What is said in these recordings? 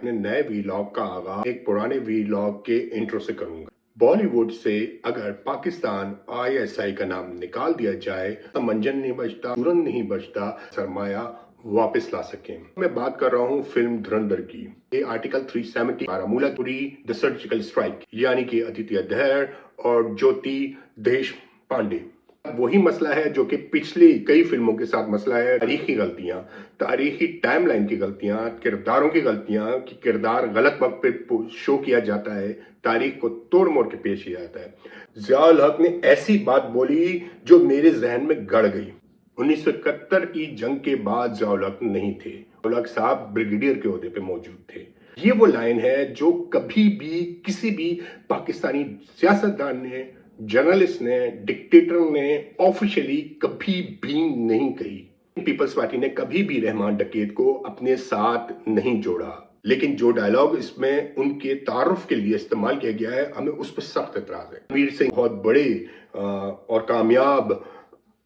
अपने नए वीलॉग का आगाज एक पुराने वीलॉग के इंट्रो से करूंगा। बॉलीवुड से अगर पाकिस्तान आईएसआई का नाम निकाल दिया जाए तो मंजन नहीं बचता, तुरंत नहीं बचता, सरमाया वापस ला सके। मैं बात कर रहा हूं फिल्म धुरंधर की। ये आर्टिकल 370 बारामूलापुरी द सर्जिकल स्ट्राइक यानी कि आदित्य धर और ज्योति देश पांडे। वही मसला है जो कि पिछली कई फिल्मों के साथ मसला है। तारीखी गलतियां, तारीखी टाइमलाइन की गलतियां, किरदारों की गलतियां कि किरदार गलत वक्त पे शो किया जाता है, तारीख को तोड़ मोड़ के पेश किया जाता है। ज़ियाउल हक ने ऐसी बात बोली जो मेरे जहन में गड़ गई। 1971 की जंग के बाद ज़ियाउल हक नहीं थे। ज़ियाउल हक साहब ब्रिगेडियर के ओहदे पे मौजूद थे। ये वो लाइन है जो कभी भी किसी भी पाकिस्तानी सियासतदान ने, जर्नलिस्ट ने, डिक्टेटर ने ऑफिशियली कभी भी नहीं कही। पीपल्स पार्टी ने कभी भी रहमान डकैत को अपने साथ नहीं जोड़ा, लेकिन जो डायलॉग इसमें उनके तारुफ के लिए इस्तेमाल किया गया है, हमें उस पर सख्त एतराज है। रणवीर सिंह बहुत बड़े और कामयाब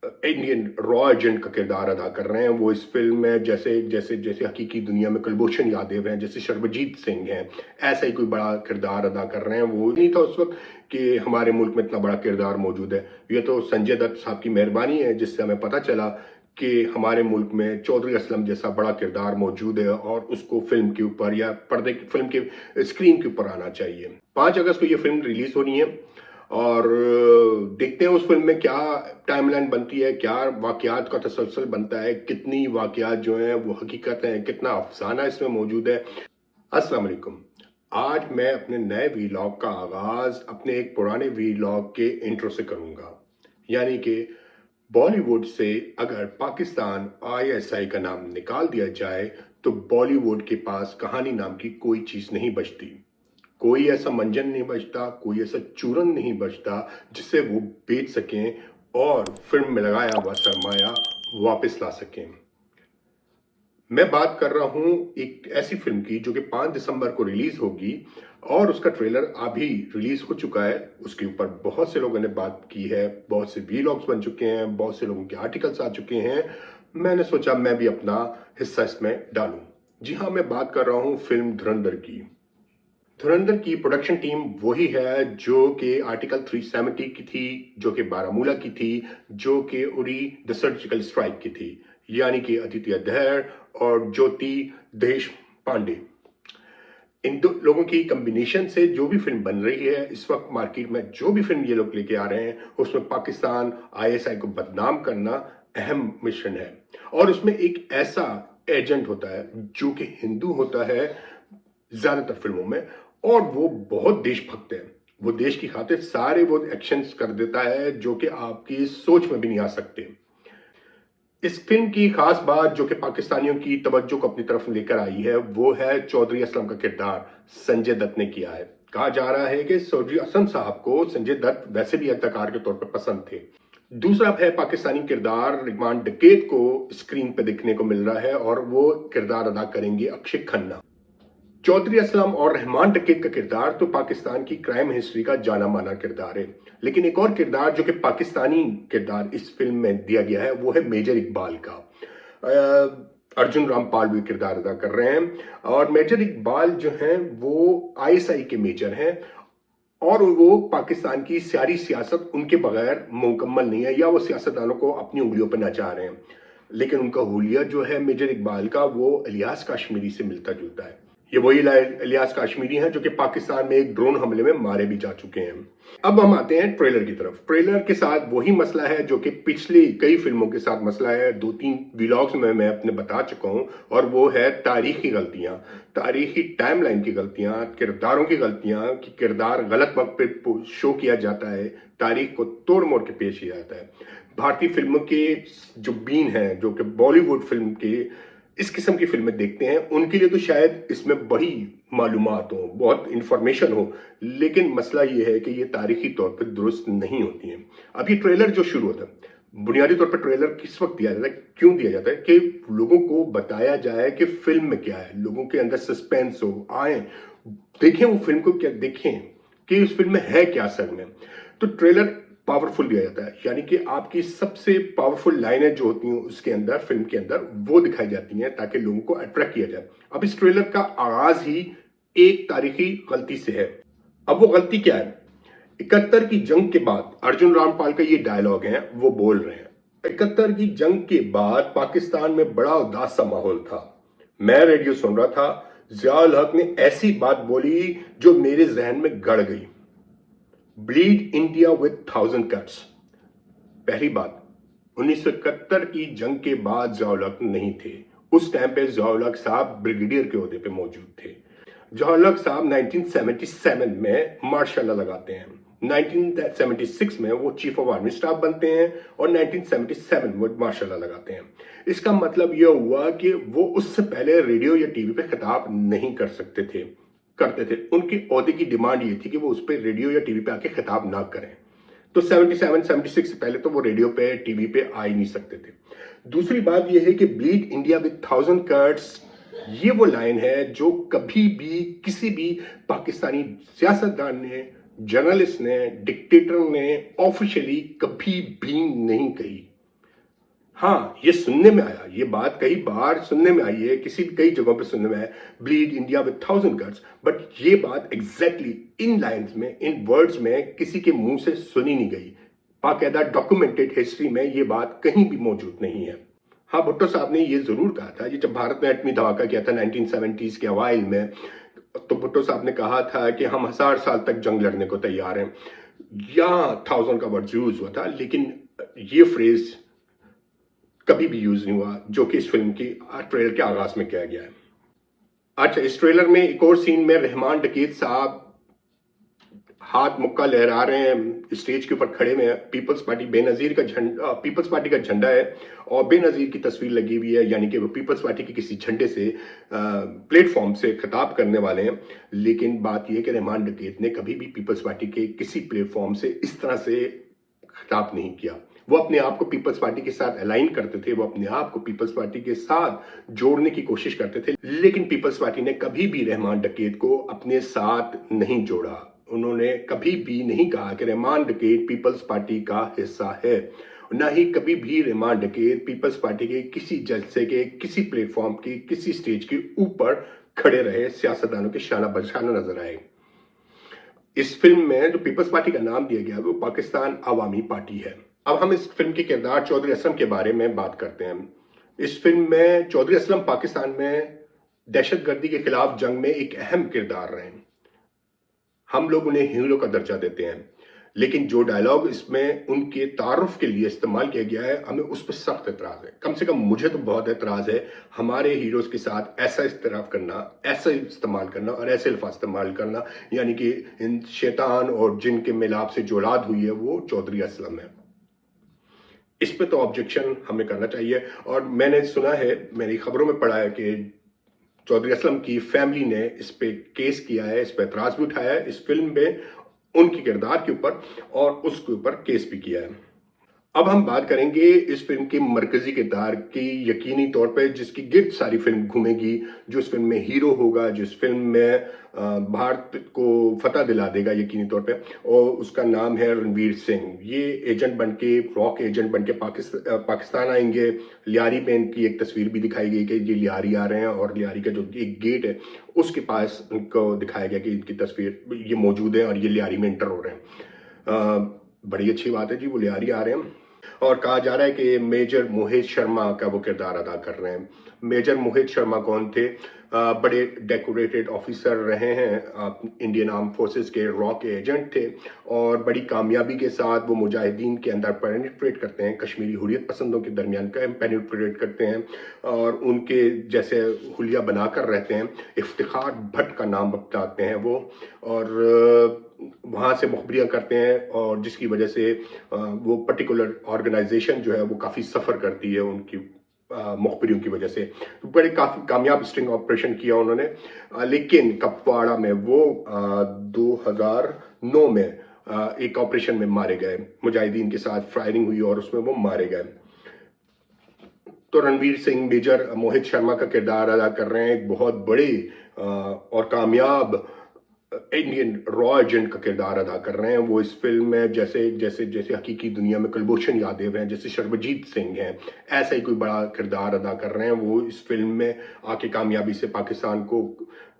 इंडियन रॉ एजेंट का किरदार अदा कर रहे हैं। वो इस फिल्म में जैसे जैसे जैसे हकीकी दुनिया में कुलभूषण यादव हैं, जैसे शर्बजीत सिंह हैं, ऐसा ही कोई बड़ा किरदार अदा कर रहे हैं। वो नहीं था उस वक्त कि हमारे मुल्क में इतना बड़ा किरदार मौजूद है। ये तो संजय दत्त साहब की मेहरबानी है जिससे हमें पता चला कि हमारे मुल्क में चौधरी असलम जैसा बड़ा किरदार मौजूद है और उसको फिल्म के ऊपर या पर्दे की फिल्म के स्क्रीन के ऊपर आना चाहिए। 5 अगस्त को ये फिल्म रिलीज होनी है और देखते हैं उस फिल्म में क्या टाइमलाइन बनती है, क्या वाकयात का तसलसल बनता है, कितनी वाकयात जो हैं वो हकीकत है, कितना अफसाना इसमें मौजूद है। अस्सलाम वालेकुम। आज मैं अपने नए वीलॉग का आगाज अपने एक पुराने वीलॉग के इंट्रो से करूंगा। यानी कि बॉलीवुड से अगर पाकिस्तान आईएसआई का नाम निकाल दिया जाए तो बॉलीवुड के पास कहानी नाम की कोई चीज नहीं बचती। कोई ऐसा मंजन नहीं बचता, कोई ऐसा चूरन नहीं बचता जिसे वो बेच सकें और फिल्म में लगाया हुआ सरमाया वापस ला सकें। मैं बात कर रहा हूं एक ऐसी फिल्म की जो कि 5 दिसंबर को रिलीज होगी और उसका ट्रेलर अभी रिलीज हो चुका है। उसके ऊपर बहुत से लोगों ने बात की है, बहुत से वीलॉग्स बन चुके हैं, बहुत से लोगों के आर्टिकल्स आ चुके हैं। मैंने सोचा मैं भी अपना हिस्सा इसमें डालूं। जी हाँ, मैं बात कर रहा हूं फिल्म धुरंधर की। धुरंधर की प्रोडक्शन टीम वही है जो कि आर्टिकल 370 की थी, जो कि बारामूला की थी, जो कि उरी द सर्जिकल स्ट्राइक की थी, यानी कि आदित्य धर और ज्योति देश पांडे। इन दो लोगों की कॉम्बिनेशन से जो भी फिल्म बन रही है इस वक्त मार्केट में, जो भी फिल्म ये लोग लेके आ रहे हैं उसमें पाकिस्तान आईएसआई को बदनाम करना अहम मिशन है। और उसमें एक ऐसा एजेंट होता है जो कि हिंदू होता है ज्यादातर फिल्मों में, और वो बहुत देशभक्त है। वो देश की खातिर सारे वो एक्शंस कर देता है जो कि आपकी सोच में भी नहीं आ सकते। इस फिल्म की खास बात जो कि पाकिस्तानियों की तवज्जो को अपनी तरफ लेकर आई है वो है चौधरी असलम का किरदार संजय दत्त ने किया है। कहा जा रहा है कि चौधरी असलम साहब को संजय दत्त वैसे भी अदाकार के तौर पर पसंद थे। दूसरा है पाकिस्तानी किरदार रहमान डकैत को स्क्रीन पे देखने को मिल रहा है और वो किरदार अदा करेंगे अक्षय खन्ना। चौधरी असलम और रहमान डकैत का किरदार तो पाकिस्तान की क्राइम हिस्ट्री का जाना माना किरदार है, लेकिन एक और किरदार जो कि पाकिस्तानी किरदार इस फिल्म में दिया गया है वो है मेजर इकबाल का। अर्जुन रामपाल भी किरदार अदा कर रहे हैं और मेजर इकबाल जो हैं वो आईएसआई के मेजर हैं और वो पाकिस्तान की सारी सियासत उनके बगैर मुकम्मल नहीं है, या वो सियासतदानों को अपनी उंगलियों पर नचा रहे हैं। लेकिन उनका हुलिया जो है मेजर इकबाल का वो इलियास काश्मीरी से मिलता जुलता है। ये वही इलियास काश्मीरी हैं जो कि पाकिस्तान में एक ड्रोन हमले में मारे भी जा चुके हैं। अब हम आते हैं ट्रेलर की तरफ। ट्रेलर के साथ वही मसला है जो कि पिछली कई फिल्मों के साथ मसला है। 2-3 व्लॉग्स में मैं अपने बता चुका हूं, और वो है तारीखी गलतियां, तारीखी टाइमलाइन की गलतियां, किरदारों की गलतियां कि किरदार गलत वक्त पे शो किया जाता है, तारीख को तोड़ मोड़ के पेश किया जाता है। भारतीय फिल्मों के जो बीन है, जो कि बॉलीवुड फिल्म के इस किस्म की फिल्में देखते हैं, उनके लिए तो शायद इसमें बड़ी मालूमात हो, बहुत इंफॉर्मेशन हो, लेकिन मसला ये है कि ये तारीखी तौर पर दुरुस्त नहीं होती हैं। अब ये ट्रेलर जो शुरू होता है, बुनियादी तौर पर ट्रेलर किस वक्त दिया जाता है, क्यों दिया जाता है कि लोगों को बताया जाए कि फिल्म में क्या है, लोगों के अंदर सस्पेंस हो, आए देखें वो फिल्म को, क्या देखें कि उस फिल्म में है क्या असल में। तो ट्रेलर पावरफुल दिया जाता है, यानी कि आपकी सबसे पावरफुल लाइनें जो होती हैं उसके अंदर, फिल्म के अंदर, वो दिखाई जाती हैं ताकि लोगों को अट्रैक्ट किया जाए। अब इस ट्रेलर का आगाज ही एक तारीखी गलती से है। अब वो गलती क्या है? 71 की जंग के बाद अर्जुन रामपाल का ये डायलॉग है, वो बोल रहे हैं, 71 की जंग के बाद पाकिस्तान में बड़ा उदास सा माहौल था। मैं रेडियो सुन रहा था, जियाउल हक ने ऐसी बात बोली जो मेरे जहन में गड़ गई। Bleed India with 1000 cuts. पहली बात, 1971 की जंग के बाद जियाउल हक नहीं थे। उस टाइम पे जियाउल हक साहब ब्रिगेडियर के ओहदे पे मौजूद थे। जियाउल हक साहब 1977 में मार्शल लॉ लगाते हैं। 1976 में वो चीफ ऑफ आर्मी स्टाफ बनते हैं और 1977 में वो मार्शल लॉ लगाते हैं। इसका मतलब यह हुआ कि वो उससे पहले रेडियो या टीवी पे खिताब नहीं कर सकते थे, करते थे। उनकी ओहदे की डिमांड ये थी कि वो उस पर रेडियो या टीवी पे आके खिताब ना करें। तो 77 76 से पहले तो वो रेडियो पे टीवी पे आ ही नहीं सकते थे। दूसरी बात यह है कि ब्लीड इंडिया विद 1000 कट्स, ये वो लाइन है जो कभी भी किसी भी पाकिस्तानी सियासतदान ने, जर्नलिस्ट ने, डिक्टेटर ने ऑफिशियली कभी भी नहीं कही। हाँ, ये सुनने में आया, ये बात कई बार सुनने में आई है, कई जगहों पे सुनने में आया, bleed India with 1000 cuts, but ये बात एग्जैक्टली इन लाइंस में, इन वर्ड्स में किसी के मुंह से सुनी नहीं गई। बाकायदा डॉक्यूमेंटेड हिस्ट्री में ये बात कहीं भी मौजूद नहीं है। हाँ, भुट्टो साहब ने ये जरूर कहा था, ये जब भारत ने एटमी धमाका किया था 1970s के अवाइल में, तो भुट्टो साहब ने कहा था कि हम 1000 साल तक जंग लड़ने को तैयार हैं। यहाँ 1000 का वर्ड यूज हुआ था, लेकिन ये फ्रेज कभी भी यूज नहीं हुआ जो कि इस फिल्म की ट्रेलर के आगाज में किया गया है। अच्छा, इस ट्रेलर में एक और सीन में रहमान डकीत साहब हाथ मुक्का लहरा रहे हैं, स्टेज के ऊपर खड़े हुए हैं। पीपल्स पार्टी बेनजीर का झंडा, पीपल्स पार्टी का झंडा है और बेनजीर की तस्वीर लगी हुई है, यानी कि वो पीपल्स पार्टी के किसी झंडे से प्लेटफॉर्म से खिताब करने वाले हैं। लेकिन बात यह कि रहमान डकीत ने कभी भी पीपल्स पार्टी के किसी प्लेटफॉर्म से इस तरह से खिताब नहीं किया। वो अपने आप को पीपल्स पार्टी के साथ अलाइन करते थे, वो अपने आप को पीपल्स पार्टी के साथ जोड़ने की कोशिश करते थे, लेकिन पीपल्स पार्टी ने कभी भी रहमान डकीत को अपने साथ नहीं जोड़ा। उन्होंने कभी भी नहीं कहा कि रहमान डकीत पीपल्स पार्टी का हिस्सा है, ना ही कभी भी रहमान डकीत पीपल्स पार्टी के किसी जलसे के, किसी प्लेटफॉर्म के, किसी स्टेज के ऊपर खड़े रहे, सियासतदानों के शाना बशाना नजर आए। इस फिल्म में जो पीपल्स पार्टी का नाम दिया गया वो पाकिस्तान अवामी पार्टी है। अब हम इस फिल्म के किरदार चौधरी असलम के बारे में बात करते हैं। इस फिल्म में चौधरी असलम पाकिस्तान में दहशतगर्दी के खिलाफ जंग में एक अहम किरदार रहे। हम लोग उन्हें हीरो का दर्जा देते हैं, लेकिन जो डायलॉग इसमें उनके तारुफ के लिए इस्तेमाल किया गया है, हमें उस पर सख्त एतराज है। कम से कम मुझे तो बहुत एतराज है हमारे हीरोज के साथ ऐसा इस्तेराफ करना, ऐसा इस्तेमाल करना और ऐसे अल्फाज इस्तेमाल करना, यानी कि इन शैतान और जिन के मिलाप से जो औलाद हुई है वो चौधरी असलम है। इस पे तो ऑब्जेक्शन हमें करना चाहिए। और मैंने सुना है, मेरी खबरों में पढ़ा है कि चौधरी असलम की फैमिली ने इस पे केस किया है, इस पे एतराज भी उठाया है, इस फिल्म में उनके किरदार के ऊपर और उसके ऊपर केस भी किया है। अब हम बात करेंगे इस फिल्म के मरकजी किरदार की, यकीनी तौर पे जिसकी गिर्द सारी फिल्म घूमेगी, जो इस फिल्म में हीरो होगा, जो इस फिल्म में भारत को फतह दिला देगा यकीनी तौर पे, और उसका नाम है रणवीर सिंह। ये एजेंट बनके, रॉक एजेंट बनके पाकिस्तान आएंगे। लियारी में इनकी एक तस्वीर भी दिखाई गई कि ये लियारी आ रहे हैं और लियारी का जो एक गेट है उसके पास उनको दिखाया गया कि इनकी तस्वीर ये मौजूद है और ये लियारी में इंटर हो रहे हैं। बड़ी अच्छी बात है जी, वो लियारी आ रहे हैं। और कहा जा रहा है कि मेजर मोहित शर्मा का वो किरदार अदा कर रहे हैं। मेजर मोहित शर्मा कौन थे? बड़े डेकोरेटेड ऑफिसर रहे हैं, इंडियन आर्म फोर्सेस के रॉ के एजेंट थे और बड़ी कामयाबी के साथ वो मुजाहिदीन के अंदर पेनिट्रेट करते हैं, कश्मीरी हुर्रियत पसंदों के दरमियान पेनिट्रेट करते हैं और उनके जैसे हुलिया बनाकर रहते हैं। इफ्तिखार भट्ट का नाम बताते हैं वो, और वहाँ से मुखबिरियाँ करते हैं और जिसकी वजह से वो पर्टिकुलर ऑर्गेनाइजेशन जो है वो काफ़ी सफ़र करती है उनकी मुखबिरों की वजह से। तो बड़े काफ़ी कामयाब स्टिंग ऑपरेशन किया उन्होंने, लेकिन कपवाड़ा में वो 2009 में एक ऑपरेशन में मारे गए, मुजाहिदीन के साथ फायरिंग हुई और उसमें वो मारे गए। तो रणवीर सिंह मेजर मोहित शर्मा का किरदार अदा कर रहे हैं, एक बहुत बड़े और कामयाब इंडियन रॉ एजेंट का किरदार अदा कर रहे हैं। वो इस फिल्म में जैसे जैसे जैसे हकीकी दुनिया में कुलभूषण यादव हैं, जैसे शर्वजीत सिंह हैं, ऐसा ही कोई बड़ा किरदार अदा कर रहे हैं। वो इस फिल्म में आके कामयाबी से पाकिस्तान को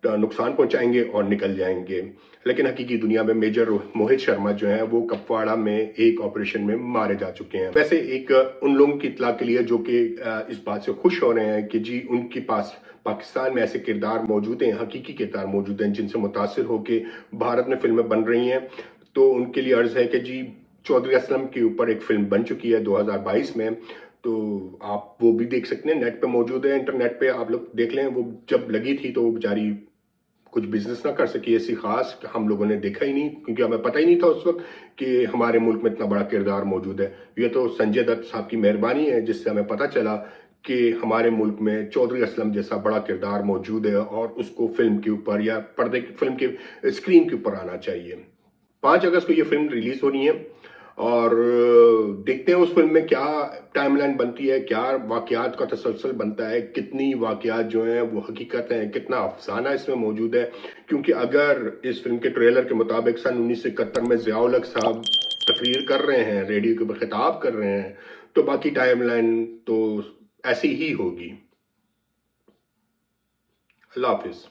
नुकसान पहुंचाएंगे और निकल जाएंगे। लेकिन हकीकी दुनिया में मेजर मोहित शर्मा जो है वो कपवाड़ा में एक ऑपरेशन में मारे जा चुके हैं। वैसे एक उन लोगों की इत्तला के लिए जो कि इस बात से खुश हो रहे हैं कि जी उनके पास पाकिस्तान में ऐसे किरदार मौजूद हैं, हकीकी किरदार मौजूद हैं जिनसे मुतासिर होकर भारत में फिल्में बन रही हैं, तो उनके लिए अर्ज है कि जी चौधरी असलम के ऊपर एक फिल्म बन चुकी है 2022 में, तो आप वो भी देख सकते हैं, नेट पे मौजूद है, इंटरनेट पे आप लोग देख लें। वो जब लगी थी तो वो बेचारी कुछ बिजनेस ना कर सकी ऐसी खास, हम लोगों ने देखा ही नहीं क्योंकि हमें पता ही नहीं था उस वक्त कि हमारे मुल्क में इतना बड़ा किरदार मौजूद है। ये तो संजय दत्त साहब की मेहरबानी है जिससे हमें पता चला कि हमारे मुल्क में चौधरी असलम जैसा बड़ा किरदार मौजूद है और उसको फिल्म के ऊपर या पर्दे फिल्म के स्क्रीन के ऊपर आना चाहिए। 5 अगस्त को ये फिल्म रिलीज होनी है और देखते हैं उस फिल्म में क्या टाइमलाइन बनती है, क्या वाकयात का तसलसल बनता है, कितनी वाकयात जो हैं वो हकीकत हैं, कितना अफसाना इसमें मौजूद है। क्योंकि अगर इस फिल्म के ट्रेलर के मुताबिक सन 1971 में ज़िया-उल हक साहब तकरीर कर रहे हैं, रेडियो के ऊपर खिताब कर रहे हैं, तो बाकी टाइमलाइन तो ऐसी ही होगी। अल्लाह हाफिज़।